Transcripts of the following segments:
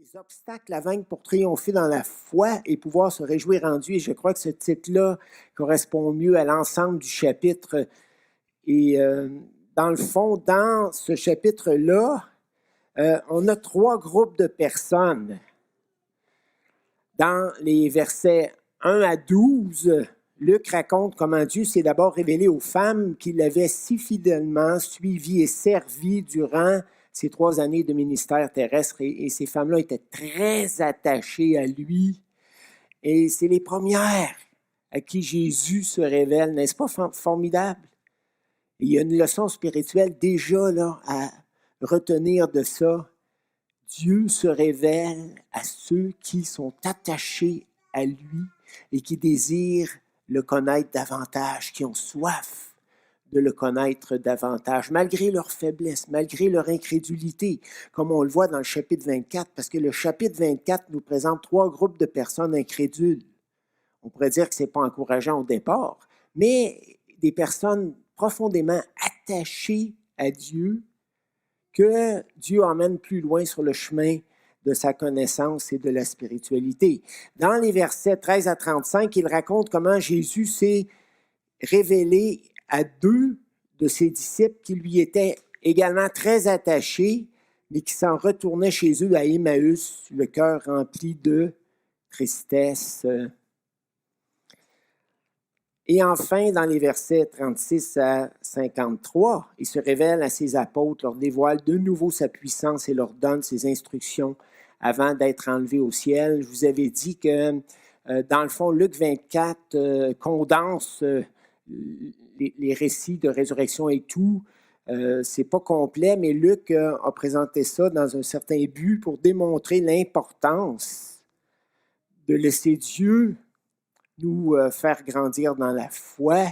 Les obstacles à vaincre pour triompher dans la foi et pouvoir se réjouir en Dieu. Et je crois que ce titre-là correspond mieux à l'ensemble du chapitre. Et dans le fond, dans ce chapitre-là, on a trois groupes de personnes. Dans les versets 1 à 12, Luc raconte comment Dieu s'est d'abord révélé aux femmes qu'il avait si fidèlement suivies et servies durant ces 3 années de ministère terrestre. Et ces femmes-là étaient très attachées à lui. Et c'est les premières à qui Jésus se révèle. N'est-ce pas formidable? Il y a une leçon spirituelle déjà là, à retenir de ça. Dieu se révèle à ceux qui sont attachés à lui et qui désirent le connaître davantage, qui ont soif de le connaître davantage, malgré leur faiblesse, malgré leur incrédulité, comme on le voit dans le chapitre 24, parce que le chapitre 24 nous présente 3 groupes de personnes incrédules. On pourrait dire que ce n'est pas encourageant au départ, mais des personnes profondément attachées à Dieu, que Dieu emmène plus loin sur le chemin de sa connaissance et de la spiritualité. Dans les versets 13 à 35, il raconte comment Jésus s'est révélé à 2 de ses disciples qui lui étaient également très attachés, mais qui s'en retournaient chez eux à Emmaüs, le cœur rempli de tristesse. Et enfin, dans les versets 36 à 53, il se révèle à ses apôtres, leur dévoile de nouveau sa puissance et leur donne ses instructions avant d'être enlevé au ciel. Je vous avais dit que, dans le fond, Luc 24 condense les récits de résurrection et tout. C'est pas complet, mais Luc a présenté ça dans un certain but pour démontrer l'importance de laisser Dieu nous faire grandir dans la foi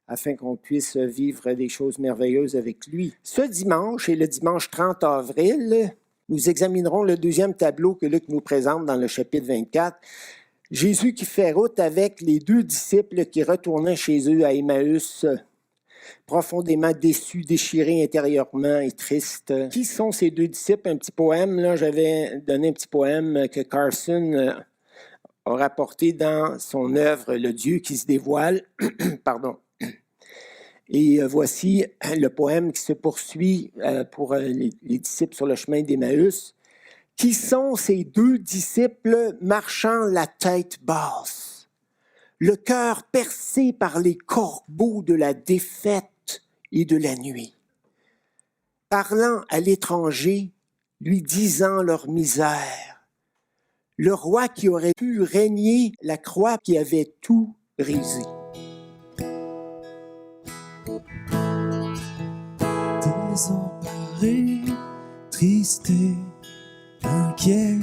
afin qu'on puisse vivre des choses merveilleuses avec lui. Ce dimanche, et le dimanche 30 avril, nous examinerons le 2e tableau que Luc nous présente dans le chapitre 24. Jésus qui fait route avec les 2 disciples qui retournaient chez eux à Emmaüs, profondément déçus, déchirés intérieurement et tristes. Qui sont ces 2 disciples? Un petit poème, là, j'avais donné un petit poème que Carson a rapporté dans son œuvre « Le Dieu qui se dévoile ». Pardon. Et voici le poème qui se poursuit pour les disciples sur le chemin d'Emmaüs. Qui sont ces 2 disciples marchant la tête basse, le cœur percé par les corbeaux de la défaite et de la nuit, parlant à l'étranger, lui disant leur misère, le roi qui aurait pu régner, la croix qui avait tout brisé. Désemparé, triste et inquiet,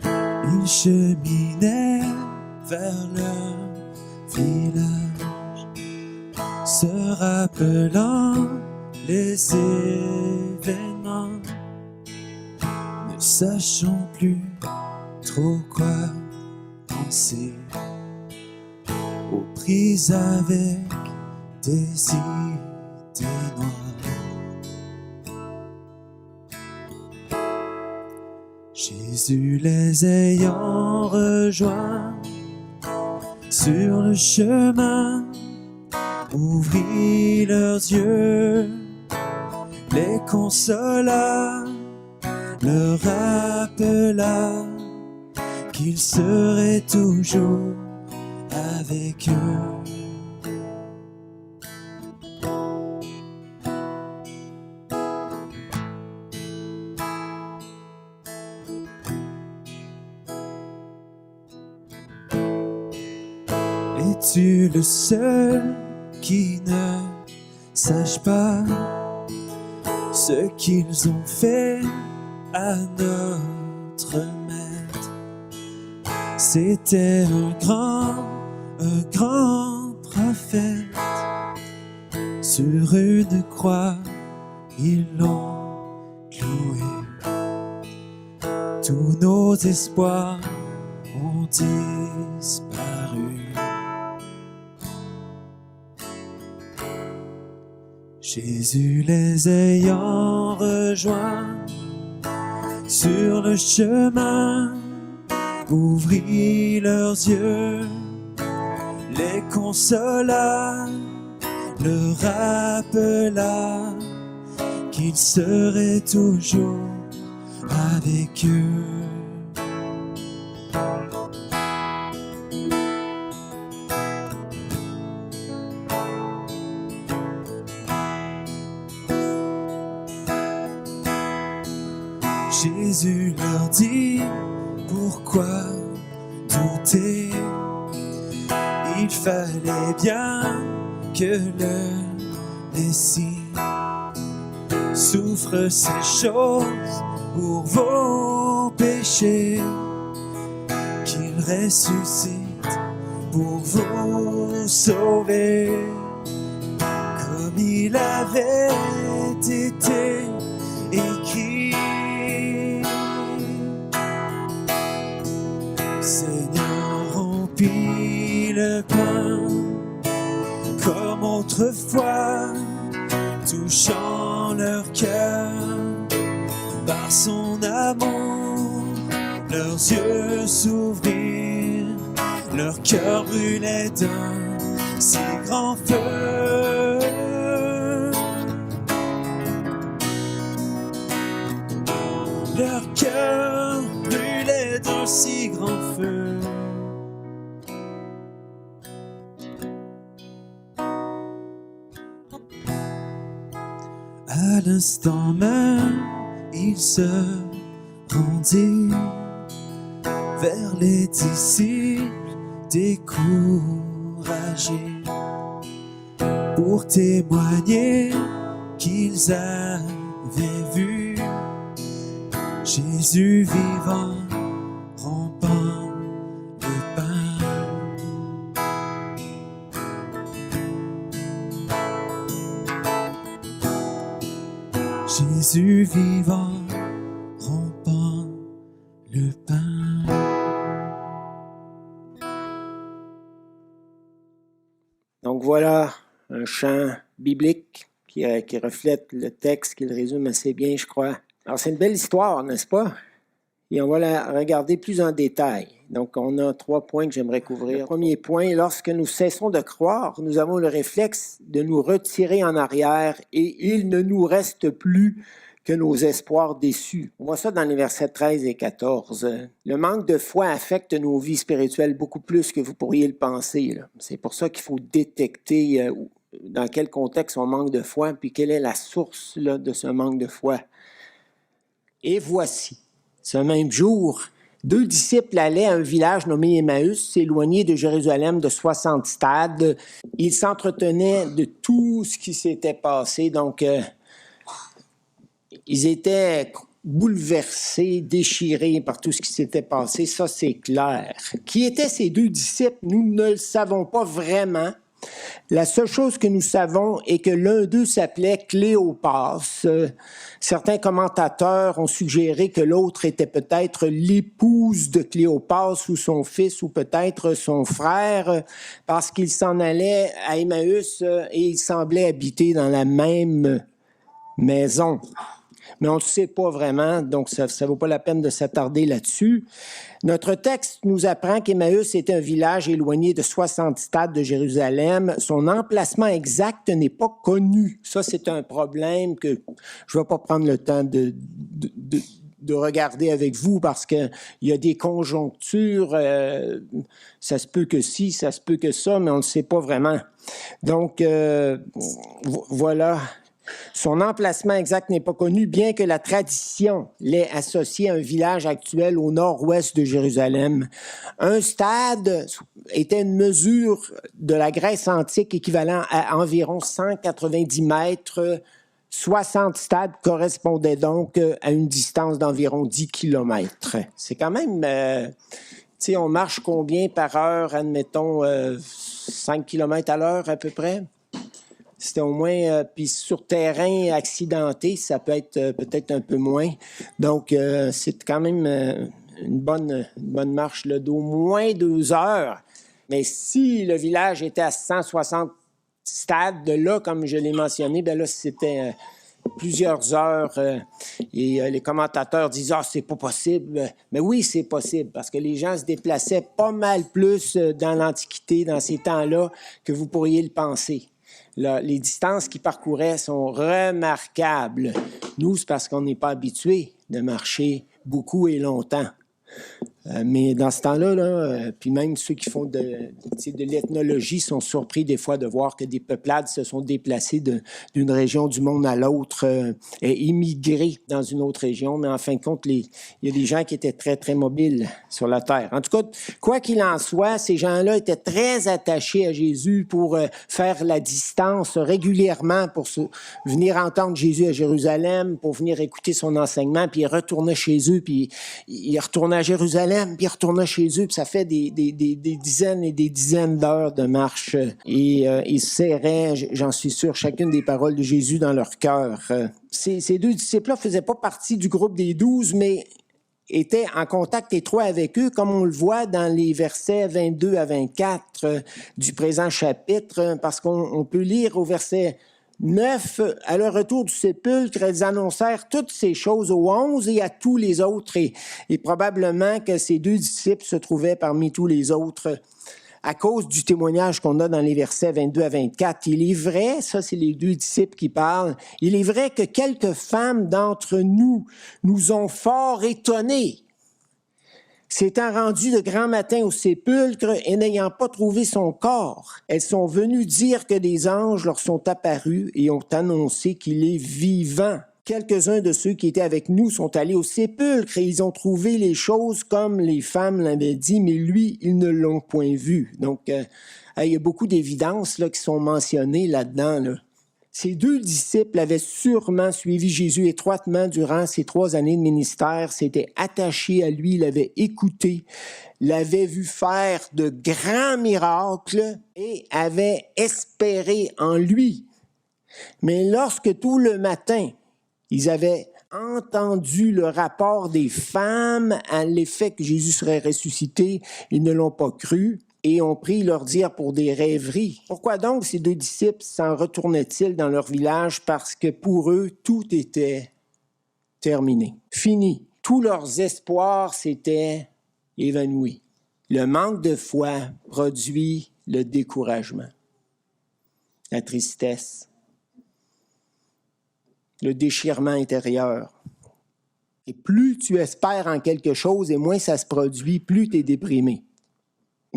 ils cheminaient vers leur village, se rappelant les événements, ne sachant plus trop quoi penser, aux prises avec des idées noires. Jésus les ayant rejoints sur le chemin, ouvrit leurs yeux, les consola, leur rappela qu'il serait toujours avec eux. Es-tu le seul qui ne sache pas ce qu'ils ont fait à notre maître? C'était un grand prophète. Sur une croix, ils l'ont cloué. Tous nos espoirs ont disparu. Jésus les ayant rejoints sur le chemin, ouvrit leurs yeux, les consola, leur rappela qu'il serait toujours avec eux. Jésus leur dit, pourquoi douter? Il fallait bien que le Messie souffre ces choses pour vos péchés, qu'il ressuscite pour vous sauver, comme il avait été écrit. Seigneur, remplis le pain comme autrefois, touchant leur cœur par son amour. Leurs yeux s'ouvrirent, leur cœur brûlait d'un si grand feu. Leur cœur brûlait d'un si grand feu. À l'instant même, il se rendit vers les disciples découragés pour témoigner qu'ils avaient vu Jésus vivant, rompant le pain. Jésus vivant, rompant le pain. Donc voilà un chant biblique qui reflète le texte, qui le résume assez bien, je crois. Alors c'est une belle histoire, n'est-ce pas? Et on va la regarder plus en détail. Donc on a 3 points que j'aimerais couvrir. Le premier point, lorsque nous cessons de croire, nous avons le réflexe de nous retirer en arrière et il ne nous reste plus que nos espoirs déçus. On voit ça dans les versets 13 et 14. Le manque de foi affecte nos vies spirituelles beaucoup plus que vous pourriez le penser. C'est pour ça qu'il faut détecter dans quel contexte on manque de foi, puis quelle est la source de ce manque de foi. Et voici, ce même jour, 2 disciples allaient à un village nommé Emmaüs, éloigné de Jérusalem de 60 stades. Ils s'entretenaient de tout ce qui s'était passé. Donc, ils étaient bouleversés, déchirés par tout ce qui s'était passé. Ça, c'est clair. Qui étaient ces 2 disciples? Nous ne le savons pas vraiment. La seule chose que nous savons est que l'un d'eux s'appelait Cléopas. Certains commentateurs ont suggéré que l'autre était peut-être l'épouse de Cléopas ou son fils ou peut-être son frère parce qu'il s'en allait à Emmaüs et ils semblaient habiter dans la même maison. Mais on ne le sait pas vraiment, donc ça ne vaut pas la peine de s'attarder là-dessus. Notre texte nous apprend qu'Emmaüs était un village éloigné de 60 stades de Jérusalem. Son emplacement exact n'est pas connu. Ça, c'est un problème que je ne vais pas prendre le temps de regarder avec vous parce qu'il y a des conjonctures. Ça se peut que ci, ça se peut que ça, mais on ne le sait pas vraiment. Donc, voilà. Son emplacement exact n'est pas connu, bien que la tradition l'ait associé à un village actuel au nord-ouest de Jérusalem. Un stade était une mesure de la Grèce antique équivalent à environ 190 mètres. 60 stades correspondaient donc à une distance d'environ 10 kilomètres. C'est quand même... tu sais, on marche combien par heure, admettons, 5 kilomètres à l'heure à peu près? C'était au moins, puis sur terrain accidenté, ça peut être peut-être un peu moins. Donc, c'est quand même une bonne marche là, d'au moins 2 heures. Mais si le village était à 160 stades, de là, comme je l'ai mentionné, bien là, c'était plusieurs heures et les commentateurs disent « Ah, c'est pas possible ». Mais oui, c'est possible parce que les gens se déplaçaient pas mal plus dans l'Antiquité, dans ces temps-là, que vous pourriez le penser. Là, les distances qu'ils parcouraient sont remarquables. Nous, c'est parce qu'on n'est pas habitués de marcher beaucoup et longtemps. Mais dans ce temps-là, puis même ceux qui font de l'ethnologie sont surpris des fois de voir que des peuplades se sont déplacées d'une région du monde à l'autre et immigrés dans une autre région. Mais en fin de compte, il y a des gens qui étaient très, très mobiles sur la terre. En tout cas, quoi qu'il en soit, ces gens-là étaient très attachés à Jésus pour faire la distance régulièrement, pour venir entendre Jésus à Jérusalem, pour venir écouter son enseignement, puis ils retournaient chez eux, puis ils retournaient à Jérusalem, puis ils retournaient chez eux, puis ça fait des dizaines et des dizaines d'heures de marche. Et ils serraient, j'en suis sûr, chacune des paroles de Jésus dans leur cœur. Ces deux disciples-là ne faisaient pas partie du groupe des 12, mais étaient en contact étroit avec eux, comme on le voit dans les versets 22 à 24 du présent chapitre, parce qu'on peut lire au verset 9, à leur retour du sépulcre, elles annoncèrent toutes ces choses aux 11 et à tous les autres. Et probablement que ces deux disciples se trouvaient parmi tous les autres à cause du témoignage qu'on a dans les versets 22 à 24. Il est vrai, ça c'est les deux disciples qui parlent, il est vrai que quelques femmes d'entre nous nous ont fort étonnés. S'étant rendues de grand matin au sépulcre et n'ayant pas trouvé son corps, elles sont venues dire que des anges leur sont apparus et ont annoncé qu'il est vivant. Quelques-uns de ceux qui étaient avec nous sont allés au sépulcre et ils ont trouvé les choses comme les femmes l'avaient dit, mais lui, ils ne l'ont point vu. Donc, il y a beaucoup d'évidences là, qui sont mentionnées là-dedans, là. Ces deux disciples avaient sûrement suivi Jésus étroitement durant ces 3 années de ministère, s'étaient attachés à lui, l'avaient écouté, l'avaient vu faire de grands miracles et avaient espéré en lui. Mais lorsque tout le matin, ils avaient entendu le rapport des femmes à l'effet que Jésus serait ressuscité, ils ne l'ont pas cru. Et ont pris leur dire pour des rêveries. Pourquoi donc ces deux disciples s'en retournaient-ils dans leur village? Parce que pour eux, tout était terminé, fini. Tous leurs espoirs s'étaient évanouis. Le manque de foi produit le découragement, la tristesse, le déchirement intérieur. Et plus tu espères en quelque chose et moins ça se produit, plus tu es déprimé.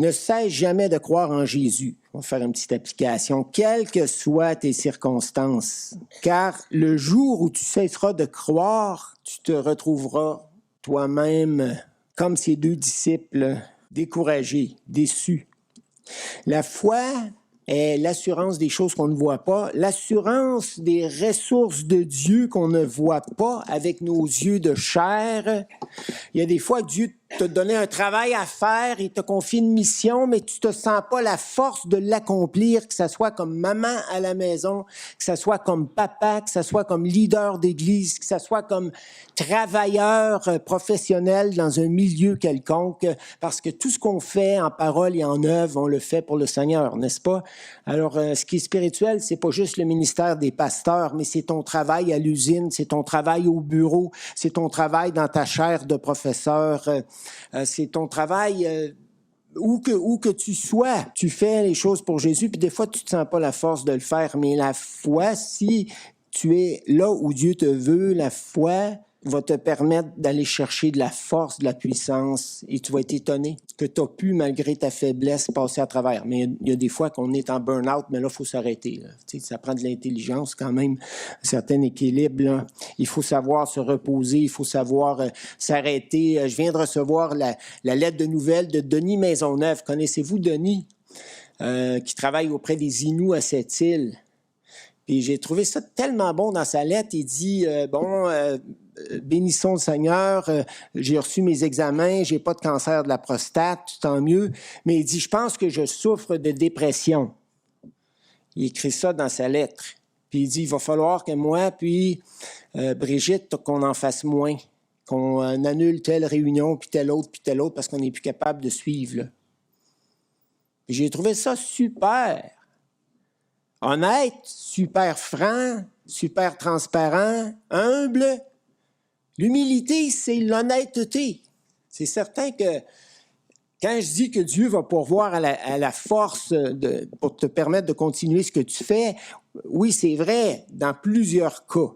Ne cesse jamais de croire en Jésus. On va faire une petite application. Quelles que soient tes circonstances, car le jour où tu cesseras de croire, tu te retrouveras toi-même comme ces deux disciples, découragés, déçus. La foi est l'assurance des choses qu'on ne voit pas, l'assurance des ressources de Dieu qu'on ne voit pas avec nos yeux de chair. Il y a des fois, Dieu te donné un travail à faire, il te confie une mission, mais tu te sens pas la force de l'accomplir, que ça soit comme maman à la maison, que ça soit comme papa, que ça soit comme leader d'église, que ça soit comme travailleur professionnel dans un milieu quelconque, parce que tout ce qu'on fait en parole et en œuvre, on le fait pour le Seigneur, n'est-ce pas? Alors, ce qui est spirituel, c'est pas juste le ministère des pasteurs, mais c'est ton travail à l'usine, c'est ton travail au bureau, c'est ton travail dans ta chaire de professeur, c'est ton travail où que tu sois. Tu fais les choses pour Jésus, puis des fois, tu ne te sens pas la force de le faire, mais la foi, si tu es là où Dieu te veut, la foi va te permettre d'aller chercher de la force, de la puissance, et tu vas être étonné que tu as pu, malgré ta faiblesse, passer à travers. Mais il y a des fois qu'on est en burn-out, mais là, il faut s'arrêter. Là. Tu sais, ça prend de l'intelligence quand même, un certain équilibre. Là. Il faut savoir se reposer, il faut savoir s'arrêter. Je viens de recevoir la lettre de nouvelles de Denis Maisonneuve. Connaissez-vous Denis, qui travaille auprès des Inuits à cette île? Et j'ai trouvé ça tellement bon dans sa lettre. Il dit, bénissons le Seigneur, j'ai reçu mes examens, j'ai pas de cancer de la prostate, tant mieux. Mais il dit, je pense que je souffre de dépression. Il écrit ça dans sa lettre. Puis il dit, il va falloir que moi, puis Brigitte, qu'on en fasse moins, qu'on annule telle réunion, puis telle autre, parce qu'on n'est plus capable de suivre. Là. J'ai trouvé ça super. honnête, super franc, super transparent, humble. L'humilité, c'est l'honnêteté. C'est certain que quand je dis que Dieu va pourvoir à la force pour te permettre de continuer ce que tu fais, oui, c'est vrai, dans plusieurs cas.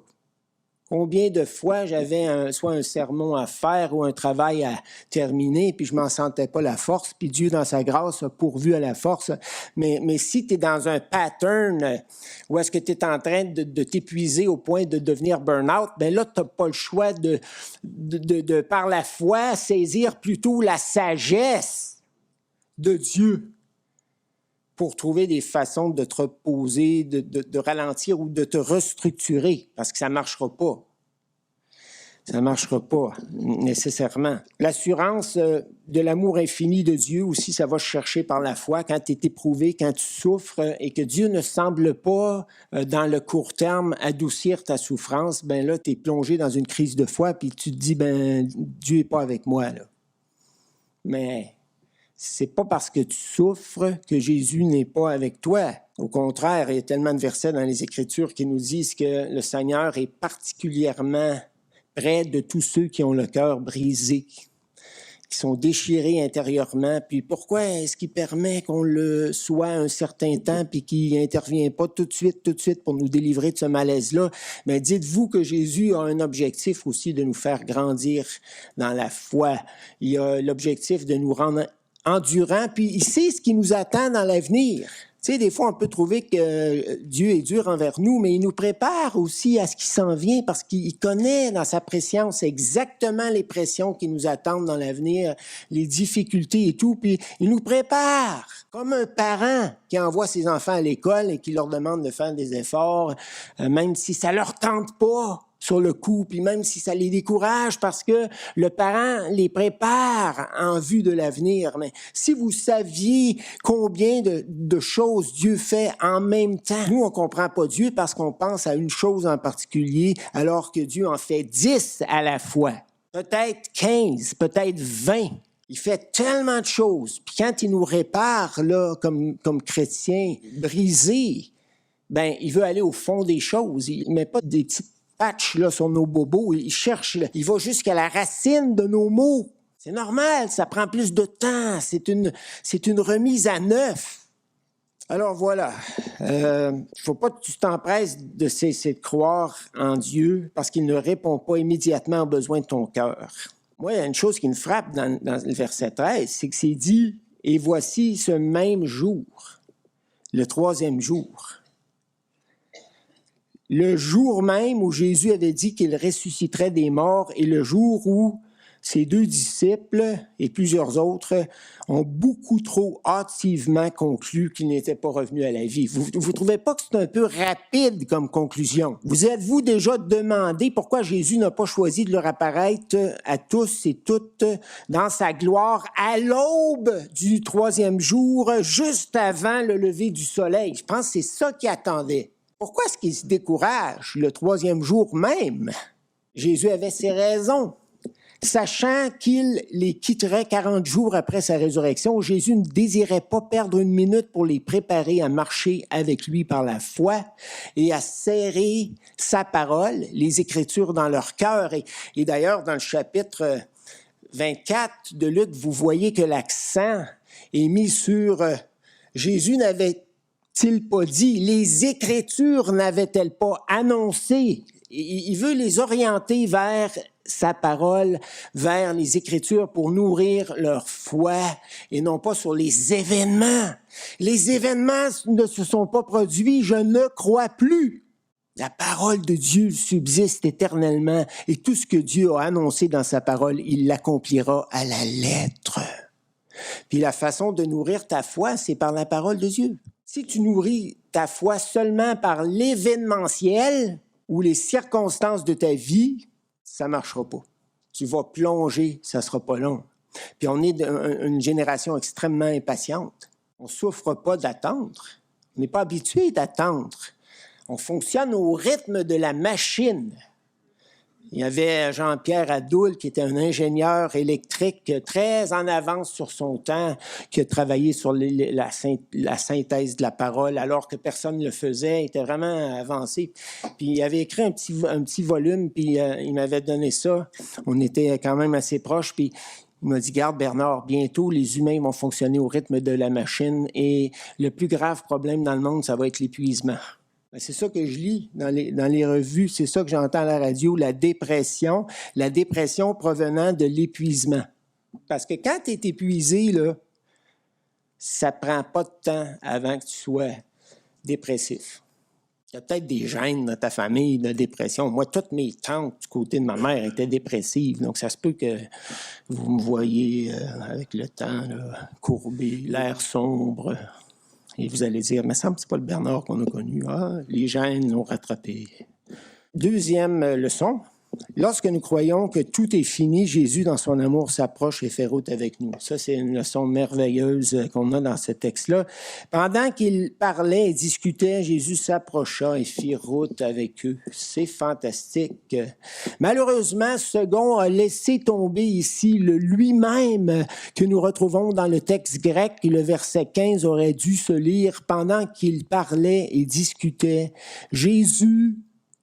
Combien de fois j'avais soit un sermon à faire ou un travail à terminer, puis je m'en sentais pas la force, puis Dieu, dans sa grâce, a pourvu à la force. Mais si tu es dans un pattern où est-ce que tu es en train de t'épuiser au point de devenir burn-out, bien là, tu n'as pas le choix de, par la foi, saisir plutôt la sagesse de Dieu pour trouver des façons de te reposer, de ralentir ou de te restructurer, parce que ça ne marchera pas. Ça ne marchera pas, nécessairement. L'assurance de l'amour infini de Dieu aussi, ça va se chercher par la foi quand tu es éprouvé, quand tu souffres et que Dieu ne semble pas, dans le court terme, adoucir ta souffrance, bien là, tu es plongé dans une crise de foi puis tu te dis, ben Dieu n'est pas avec moi, là. Mais c'est pas parce que tu souffres que Jésus n'est pas avec toi. Au contraire, il y a tellement de versets dans les Écritures qui nous disent que le Seigneur est particulièrement près de tous ceux qui ont le cœur brisé, qui sont déchirés intérieurement. Puis pourquoi est-ce qu'il permet qu'on le soit un certain temps puis qu'il n'intervient pas tout de suite pour nous délivrer de ce malaise-là? Mais dites-vous que Jésus a un objectif aussi de nous faire grandir dans la foi. Il a l'objectif de nous rendre endurant, puis il sait ce qui nous attend dans l'avenir. Tu sais, des fois, on peut trouver que Dieu est dur envers nous, mais il nous prépare aussi à ce qui s'en vient parce qu'il connaît dans sa préscience exactement les pressions qui nous attendent dans l'avenir, les difficultés et tout, puis il nous prépare comme un parent qui envoie ses enfants à l'école et qui leur demande de faire des efforts, même si ça leur tente pas sur le coup, puis même si ça les décourage, parce que le parent les prépare en vue de l'avenir. Mais si vous saviez combien de choses Dieu fait en même temps, nous, on comprend pas Dieu parce qu'on pense à une chose en particulier, alors que Dieu en fait 10 à la fois. Peut-être 15, peut-être 20. Il fait tellement de choses. Puis quand il nous répare, là, comme chrétiens, brisés, ben il veut aller au fond des choses. Il met pas des petites patch là, sur nos bobos, il cherche, là, il va jusqu'à la racine de nos maux. C'est normal, ça prend plus de temps, c'est une remise à neuf. Alors voilà, faut pas que tu t'empresses de cesser de croire en Dieu parce qu'il ne répond pas immédiatement aux besoins de ton cœur. Moi, il y a une chose qui me frappe dans le verset 13, c'est que c'est dit « Et voici ce même jour, le 3e jour ». Le jour même où Jésus avait dit qu'il ressusciterait des morts et le jour où ses 2 disciples et plusieurs autres ont beaucoup trop hâtivement conclu qu'il n'était pas revenu à la vie. Vous ne trouvez pas que c'est un peu rapide comme conclusion? Vous êtes-vous déjà demandé pourquoi Jésus n'a pas choisi de leur apparaître à tous et toutes dans sa gloire à l'aube du 3e jour, juste avant le lever du soleil? Je pense que c'est ça qu'il attendait. Pourquoi est-ce qu'il se décourage le 3e jour même? Jésus avait ses raisons. Sachant qu'il les quitterait 40 jours après sa résurrection, Jésus ne désirait pas perdre une minute pour les préparer à marcher avec lui par la foi et à serrer sa parole, les Écritures dans leur cœur. Et d'ailleurs, dans le chapitre 24 de Luc, vous voyez que l'accent est mis sur Jésus n'avait-il pas dit, les Écritures n'avaient-elles pas annoncé? Il veut les orienter vers sa parole, vers les Écritures pour nourrir leur foi et non pas sur les événements. Les événements ne se sont pas produits, je ne crois plus. La parole de Dieu subsiste éternellement et tout ce que Dieu a annoncé dans sa parole, il l'accomplira à la lettre. Puis la façon de nourrir ta foi, c'est par la parole de Dieu. Si tu nourris ta foi seulement par l'événementiel ou les circonstances de ta vie, ça ne marchera pas. Tu vas plonger, ça ne sera pas long. Puis on est une génération extrêmement impatiente. On ne souffre pas d'attendre. On n'est pas habitué d'attendre. On fonctionne au rythme de la machine. Il y avait Jean-Pierre Adoul, qui était un ingénieur électrique très en avance sur son temps, qui a travaillé sur la synthèse de la parole, alors que personne ne le faisait. Il était vraiment avancé. Puis il avait écrit un petit volume, puis il m'avait donné ça. On était quand même assez proches, puis il m'a dit, garde Bernard, bientôt les humains vont fonctionner au rythme de la machine et le plus grave problème dans le monde, ça va être l'épuisement. C'est ça que je lis dans les revues, c'est ça que j'entends à la radio, la dépression provenant de l'épuisement. Parce que quand tu es épuisé, là, ça prend pas de temps avant que tu sois dépressif. Il y a peut-être des gènes dans ta famille de dépression. Moi, toutes mes tantes du côté de ma mère étaient dépressives, donc ça se peut que vous me voyez avec le temps là, courbé, l'air sombre. Et vous allez dire, mais ça me semble que ce n'est pas le Bernard qu'on a connu. Ah, les gènes l'ont rattrapé. Deuxième leçon. Lorsque nous croyons que tout est fini, Jésus, dans son amour, s'approche et fait route avec nous. Ça, c'est une leçon merveilleuse qu'on a dans ce texte-là. Pendant qu'il parlait et discutait, Jésus s'approcha et fit route avec eux. C'est fantastique. Malheureusement, second a laissé tomber ici le lui-même que nous retrouvons dans le texte grec. Le verset 15 aurait dû se lire pendant qu'il parlait et discutait. Jésus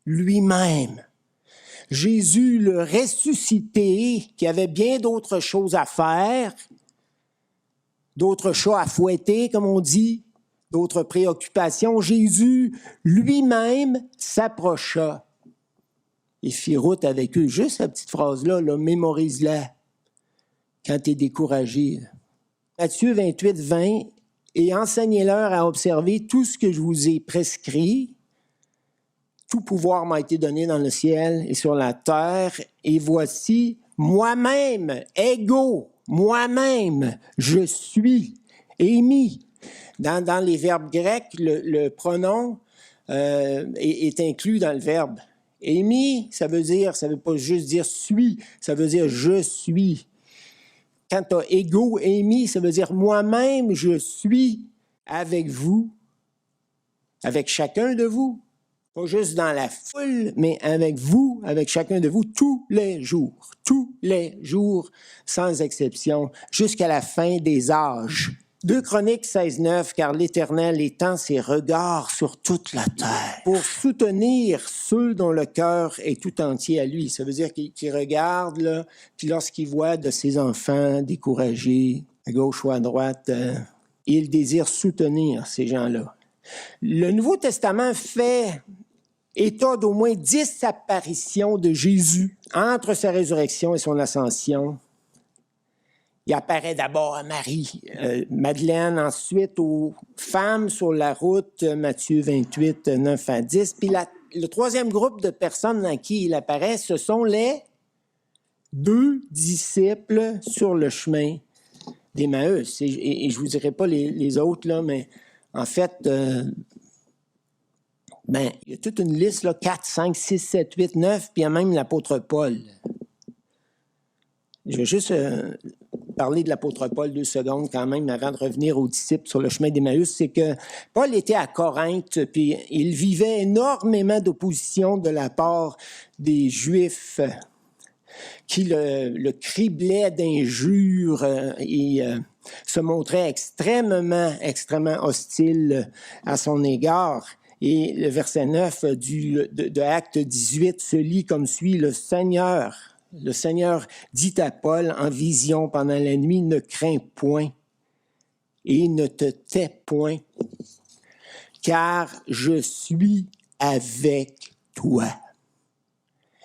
lui-même. Jésus le ressuscité, qui avait bien d'autres choses à faire, d'autres chats à fouetter, comme on dit, d'autres préoccupations. Jésus lui-même s'approcha et fit route avec eux. Juste cette petite phrase-là, mémorise-la quand tu es découragé. Matthieu 28, 20, « Et enseignez-leur à observer tout ce que je vous ai prescrit. Tout pouvoir m'a été donné dans le ciel et sur la terre, et voici, moi-même, ego, moi-même, je suis émis. » Dans les verbes grecs, le pronom est inclus dans le verbe. Émis, ça veut pas juste dire suis, ça veut dire je suis. Quand tu as ego, émis, ça veut dire moi-même, je suis avec vous, avec chacun de vous. Pas juste dans la foule, mais avec vous, avec chacun de vous, tous les jours, sans exception, jusqu'à la fin des âges. 2 Chroniques 16, 9, « Car l'Éternel étend ses regards sur toute la terre pour soutenir ceux dont le cœur est tout entier à lui. » Ça veut dire qu'il regarde, là, puis lorsqu'il voit de ses enfants découragés, à gauche ou à droite, il désire soutenir ces gens-là. Le Nouveau Testament fait état d'au moins 10 apparitions de Jésus entre sa résurrection et son ascension. Il apparaît d'abord à Marie, Madeleine, ensuite aux femmes sur la route, Matthieu 28, 9 à 10. Puis le troisième groupe de personnes à qui il apparaît, ce sont les 2 disciples sur le chemin d'Emmaüs. Et je ne vous dirai pas les autres, là, mais en fait, il y a toute une liste, là, 4, 5, 6, 7, 8, 9, puis il y a même l'apôtre Paul. Je vais juste parler de l'apôtre Paul 2 secondes quand même avant de revenir aux disciples sur le chemin d'Emmaüs. C'est que Paul était à Corinthe, puis il vivait énormément d'opposition de la part des Juifs qui le criblaient d'injures et se montraient extrêmement hostiles à son égard. Et le verset 9 de Acte 18 se lit comme suit, Le Seigneur dit à Paul en vision pendant la nuit, « Ne crains point et ne te tais point, car je suis avec toi.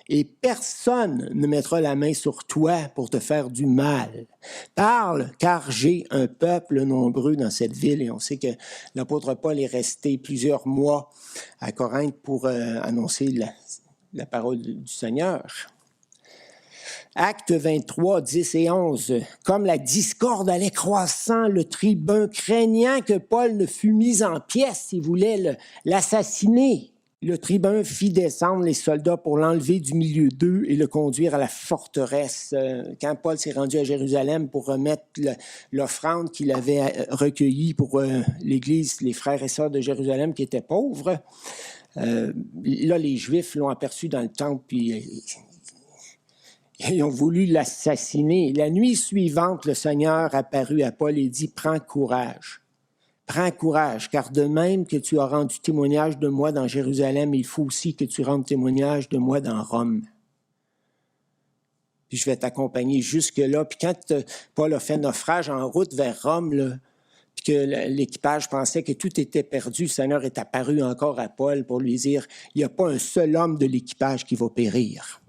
Et personne ne mettra la main sur toi pour te faire du mal. Parle, car j'ai un peuple nombreux dans cette ville. » Et on sait que l'apôtre Paul est resté plusieurs mois à Corinthe pour annoncer la parole du Seigneur. Actes 23, 10 et 11. « Comme la discorde allait croissant, le tribun, craignant que Paul ne fût mis en pièces, il voulait l'assassiner. Le tribun fit descendre les soldats pour l'enlever du milieu d'eux et le conduire à la forteresse. » Quand Paul s'est rendu à Jérusalem pour remettre l'offrande qu'il avait recueillie pour l'Église, les frères et sœurs de Jérusalem qui étaient pauvres, là, les Juifs l'ont aperçu dans le temple, puis Ils ont voulu l'assassiner. La nuit suivante, le Seigneur apparut à Paul et dit, « Prends courage. Prends courage, car de même que tu as rendu témoignage de moi dans Jérusalem, il faut aussi que tu rendes témoignage de moi dans Rome. Puis je vais t'accompagner jusque-là. » Puis quand Paul a fait naufrage en route vers Rome, là, puis que l'équipage pensait que tout était perdu, le Seigneur est apparu encore à Paul pour lui dire, « Il n'y a pas un seul homme de l'équipage qui va périr. »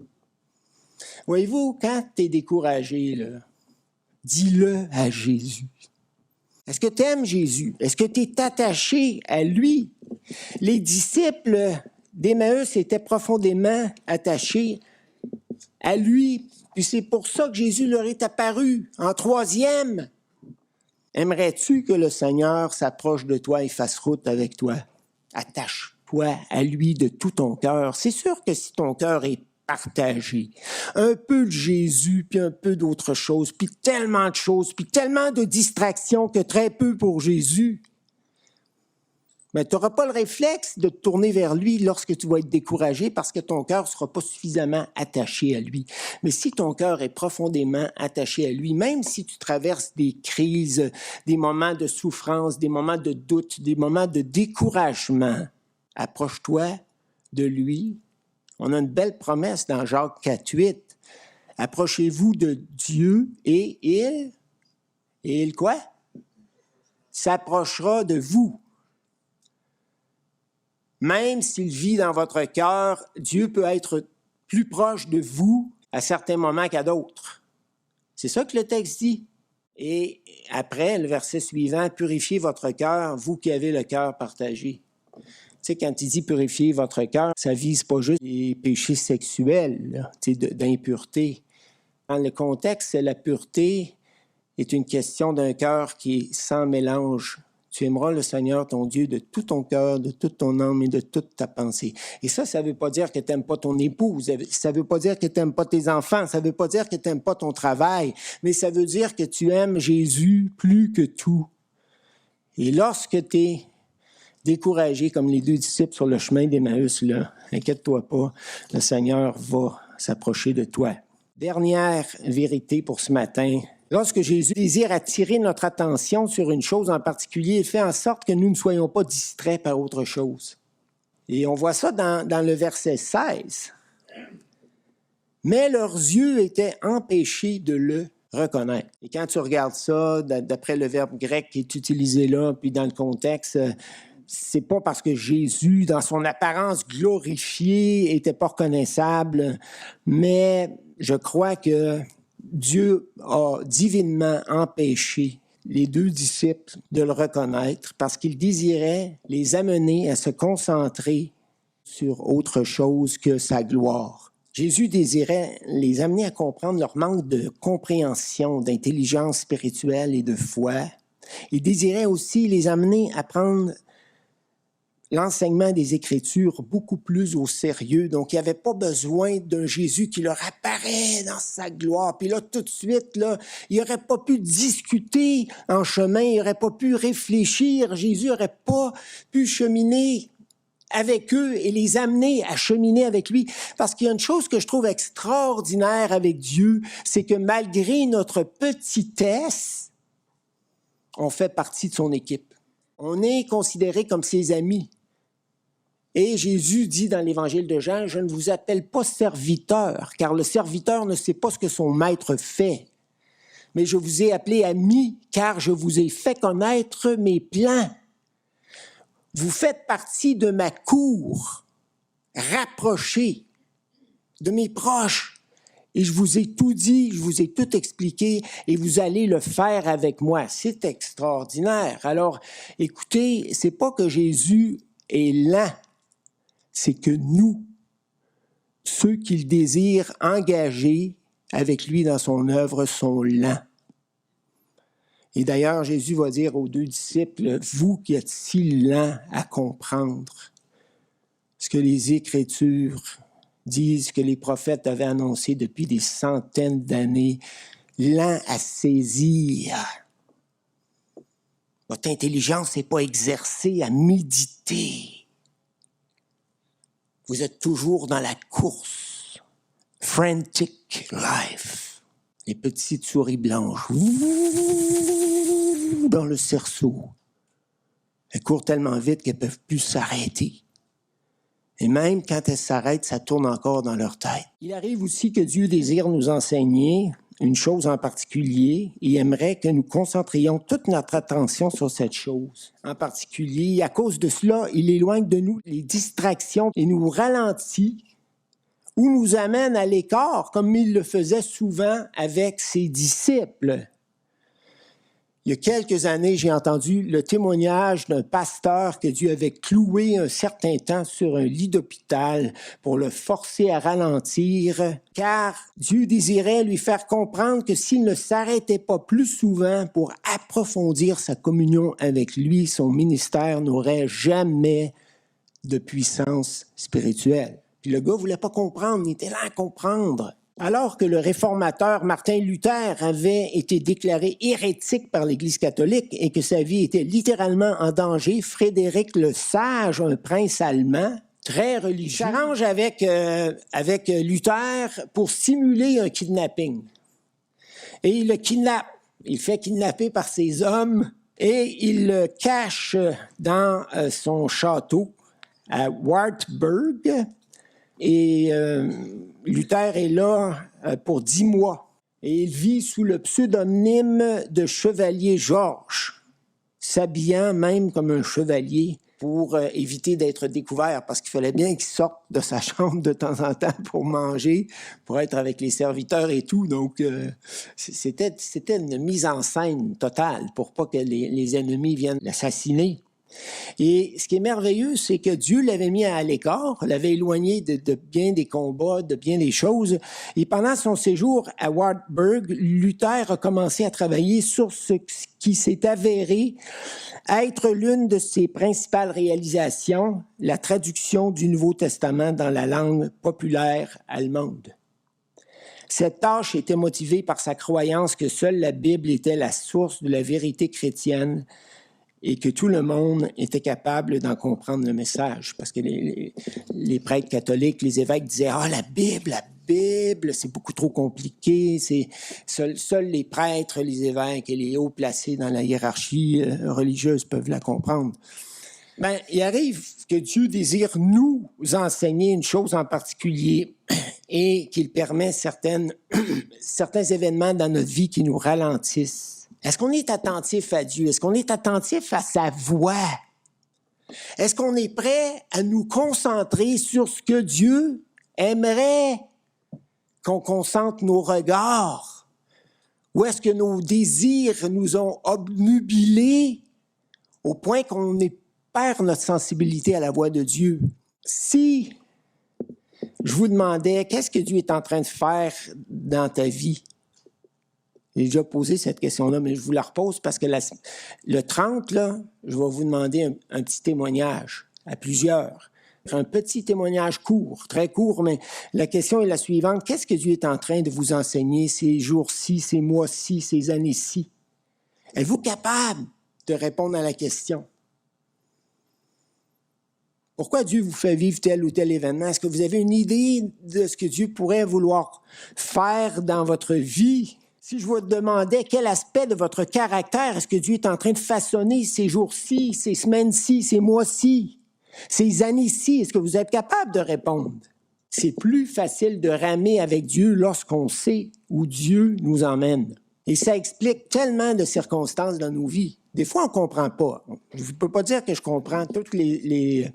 Voyez-vous, quand tu es découragé, là, dis-le à Jésus. Est-ce que tu aimes Jésus? Est-ce que tu es attaché à lui? Les disciples d'Emmaüs étaient profondément attachés à lui. Puis c'est pour ça que Jésus leur est apparu en troisième. Aimerais-tu que le Seigneur s'approche de toi et fasse route avec toi? Attache-toi à lui de tout ton cœur. C'est sûr que si ton cœur est partagé, un peu de Jésus, puis un peu d'autres choses, puis tellement de choses, puis tellement de distractions que très peu pour Jésus, mais tu n'auras pas le réflexe de te tourner vers lui lorsque tu vas être découragé parce que ton cœur ne sera pas suffisamment attaché à lui. Mais si ton cœur est profondément attaché à lui, même si tu traverses des crises, des moments de souffrance, des moments de doute, des moments de découragement, approche-toi de lui. On a une belle promesse dans Jacques 4,8. Approchez-vous de Dieu et il quoi? S'approchera de vous. Même s'il vit dans votre cœur, Dieu peut être plus proche de vous à certains moments qu'à d'autres. C'est ça que le texte dit. Et après, le verset suivant, « Purifiez votre cœur, vous qui avez le cœur partagé. » Tu sais, quand il dit « purifier votre cœur », ça ne vise pas juste les péchés sexuels, d'impureté. Dans le contexte, la pureté est une question d'un cœur qui est sans mélange. Tu aimeras le Seigneur, ton Dieu, de tout ton cœur, de toute ton âme et de toute ta pensée. Et ça ne veut pas dire que tu n'aimes pas ton épouse, ça ne veut pas dire que tu n'aimes pas tes enfants, ça ne veut pas dire que tu n'aimes pas ton travail, mais ça veut dire que tu aimes Jésus plus que tout. Et lorsque tu es découragé comme les deux disciples sur le chemin d'Emmaüs, là, inquiète-toi pas, le Seigneur va s'approcher de toi. Dernière vérité pour ce matin. Lorsque Jésus désire attirer notre attention sur une chose en particulier, il fait en sorte que nous ne soyons pas distraits par autre chose. Et on voit ça dans le verset 16. « Mais leurs yeux étaient empêchés de le reconnaître. » Et quand tu regardes ça, d'après le verbe grec qui est utilisé là, puis dans le contexte, c'est pas parce que Jésus, dans son apparence glorifiée, était pas reconnaissable, mais je crois que Dieu a divinement empêché les deux disciples de le reconnaître parce qu'il désirait les amener à se concentrer sur autre chose que sa gloire. Jésus désirait les amener à comprendre leur manque de compréhension, d'intelligence spirituelle et de foi. Il désirait aussi les amener à prendre l'enseignement des Écritures beaucoup plus au sérieux. Donc, il n'y avait pas besoin d'un Jésus qui leur apparaît dans sa gloire. Puis là, tout de suite, là, il n'aurait pas pu discuter en chemin, il n'aurait pas pu réfléchir. Jésus n'aurait pas pu cheminer avec eux et les amener à cheminer avec lui. Parce qu'il y a une chose que je trouve extraordinaire avec Dieu, c'est que malgré notre petitesse, on fait partie de son équipe. On est considéré comme ses amis. Et Jésus dit dans l'Évangile de Jean, « Je ne vous appelle pas serviteur, car le serviteur ne sait pas ce que son maître fait. Mais je vous ai appelé ami, car je vous ai fait connaître mes plans. Vous faites partie de ma cour, rapprochée, de mes proches. Et je vous ai tout dit, je vous ai tout expliqué, et vous allez le faire avec moi. » C'est extraordinaire. Alors, écoutez, c'est pas que Jésus est lent, c'est que nous, ceux qu'il désire engager avec lui dans son œuvre, sont lents. Et d'ailleurs, Jésus va dire aux deux disciples, « Vous qui êtes si lents à comprendre ce que les Écritures disent, que les prophètes avaient annoncé depuis des centaines d'années, lents à saisir. Votre intelligence n'est pas exercée à méditer. Vous êtes toujours dans la course Frantic Life. Les petites souris blanches dans le cerceau. Elles courent tellement vite qu'elles ne peuvent plus s'arrêter. Et même quand elles s'arrêtent, ça tourne encore dans leur tête. Il arrive aussi que Dieu désire nous enseigner une chose en particulier et aimerait que nous concentrions toute notre attention sur cette chose en particulier. À cause de cela, il éloigne de nous les distractions et nous ralentit ou nous amène à l'écart, comme il le faisait souvent avec ses disciples. Il y a quelques années, j'ai entendu le témoignage d'un pasteur que Dieu avait cloué un certain temps sur un lit d'hôpital pour le forcer à ralentir, car Dieu désirait lui faire comprendre que s'il ne s'arrêtait pas plus souvent pour approfondir sa communion avec lui, son ministère n'aurait jamais de puissance spirituelle. Puis le gars ne voulait pas comprendre, il était là à comprendre. Alors que le réformateur Martin Luther avait été déclaré hérétique par l'Église catholique et que sa vie était littéralement en danger, Frédéric le Sage, un prince allemand, très religieux, s'arrange avec Luther pour simuler un kidnapping. Et il le kidnappe. Il fait kidnapper par ses hommes et il le cache dans son château à Wartburg. Et Luther est là pour 10 mois. Et il vit sous le pseudonyme de chevalier Georges, s'habillant même comme un chevalier pour éviter d'être découvert, parce qu'il fallait bien qu'il sorte de sa chambre de temps en temps pour manger, pour être avec les serviteurs et tout. Donc, c'était une mise en scène totale pour pas que les ennemis viennent l'assassiner. Et ce qui est merveilleux, c'est que Dieu l'avait mis à l'écart, l'avait éloigné de bien des combats, de bien des choses. Et pendant son séjour à Wartburg, Luther a commencé à travailler sur ce qui s'est avéré être l'une de ses principales réalisations, la traduction du Nouveau Testament dans la langue populaire allemande. Cette tâche était motivée par sa croyance que seule la Bible était la source de la vérité chrétienne et que tout le monde était capable d'en comprendre le message. Parce que les prêtres catholiques, les évêques disaient « Ah, la Bible, c'est beaucoup trop compliqué. Seuls les prêtres, les évêques et les hauts placés dans la hiérarchie religieuse peuvent la comprendre. » Bien, il arrive que Dieu désire nous enseigner une chose en particulier et qu'il permet certains événements dans notre vie qui nous ralentissent. Est-ce qu'on est attentif à Dieu? Est-ce qu'on est attentif à sa voix? Est-ce qu'on est prêt à nous concentrer sur ce que Dieu aimerait qu'on concentre nos regards? Ou est-ce que nos désirs nous ont obnubilés au point qu'on perd notre sensibilité à la voix de Dieu? Si je vous demandais, qu'est-ce que Dieu est en train de faire dans ta vie? J'ai déjà posé cette question-là, mais je vous la repose parce que le 30, là, je vais vous demander un petit témoignage à plusieurs. Un petit témoignage court, très court, mais la question est la suivante. Qu'est-ce que Dieu est en train de vous enseigner ces jours-ci, ces mois-ci, ces années-ci? Êtes-vous capable de répondre à la question? Pourquoi Dieu vous fait vivre tel ou tel événement? Est-ce que vous avez une idée de ce que Dieu pourrait vouloir faire dans votre vie? Si je vous demandais quel aspect de votre caractère est-ce que Dieu est en train de façonner ces jours-ci, ces semaines-ci, ces mois-ci, ces années-ci, est-ce que vous êtes capable de répondre? C'est plus facile de ramer avec Dieu lorsqu'on sait où Dieu nous emmène. Et ça explique tellement de circonstances dans nos vies. Des fois, on ne comprend pas. Je ne peux pas dire que je comprends toutes les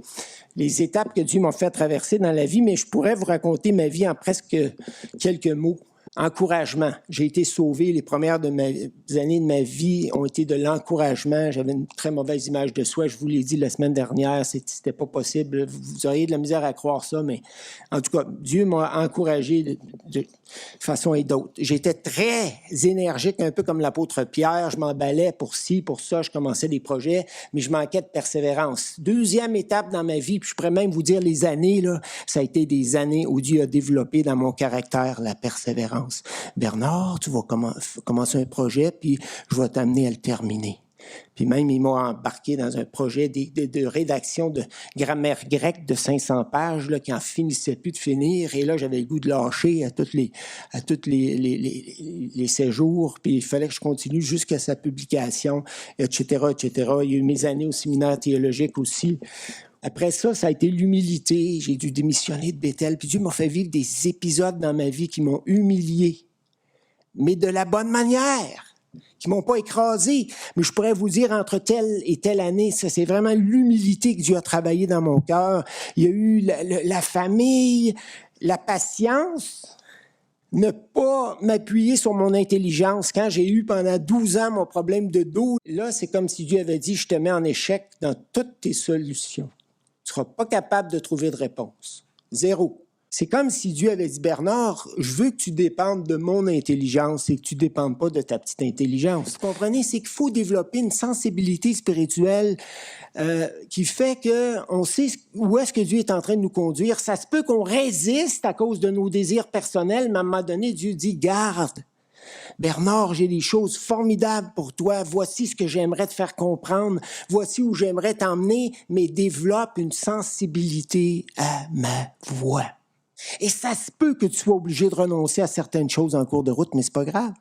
étapes que Dieu m'a fait traverser dans la vie, mais je pourrais vous raconter ma vie en presque quelques mots. Encouragement. J'ai été sauvé. Les premières années de ma vie ont été de l'encouragement. J'avais une très mauvaise image de soi. Je vous l'ai dit la semaine dernière, c'était pas possible. Vous auriez de la misère à croire ça, mais en tout cas, Dieu m'a encouragé de façon et d'autre. J'étais très énergique, un peu comme l'apôtre Pierre. Je m'emballais pour ci, pour ça. Je commençais des projets, mais je manquais de persévérance. Deuxième étape dans ma vie, puis je pourrais même vous dire les années, là, ça a été des années où Dieu a développé dans mon caractère la persévérance. Bernard, tu vas commencer un projet, puis je vais t'amener à le terminer. Puis même, ils m'ont embarqué dans un projet de rédaction de grammaire grecque de 500 pages là, qui n'en finissait plus de finir. Et là, j'avais le goût de lâcher à tous les séjours. Puis il fallait que je continue jusqu'à sa publication, etc., etc. Il y a eu mes années au séminaire théologique aussi. Après ça, ça a été l'humilité. J'ai dû démissionner de Bethel. Puis Dieu m'a fait vivre des épisodes dans ma vie qui m'ont humilié, mais de la bonne manière, qui m'ont pas écrasé. Mais je pourrais vous dire, entre telle et telle année, ça, c'est vraiment l'humilité que Dieu a travaillé dans mon cœur. Il y a eu la famille, la patience, ne pas m'appuyer sur mon intelligence. Quand j'ai eu pendant 12 ans mon problème de dos, là, c'est comme si Dieu avait dit, je te mets en échec dans toutes tes solutions. Tu ne seras pas capable de trouver de réponse. Zéro. C'est comme si Dieu avait dit, Bernard, je veux que tu dépendes de mon intelligence et que tu ne dépendes pas de ta petite intelligence. Vous comprenez? C'est qu'il faut développer une sensibilité spirituelle qui fait qu'on sait où est-ce que Dieu est en train de nous conduire. Ça se peut qu'on résiste à cause de nos désirs personnels, mais à un moment donné, Dieu dit, garde. Bernard, j'ai des choses formidables pour toi. Voici ce que j'aimerais te faire comprendre. Voici où j'aimerais t'emmener, mais développe une sensibilité à ma voix. Et ça se peut que tu sois obligé de renoncer à certaines choses en cours de route, mais c'est pas grave.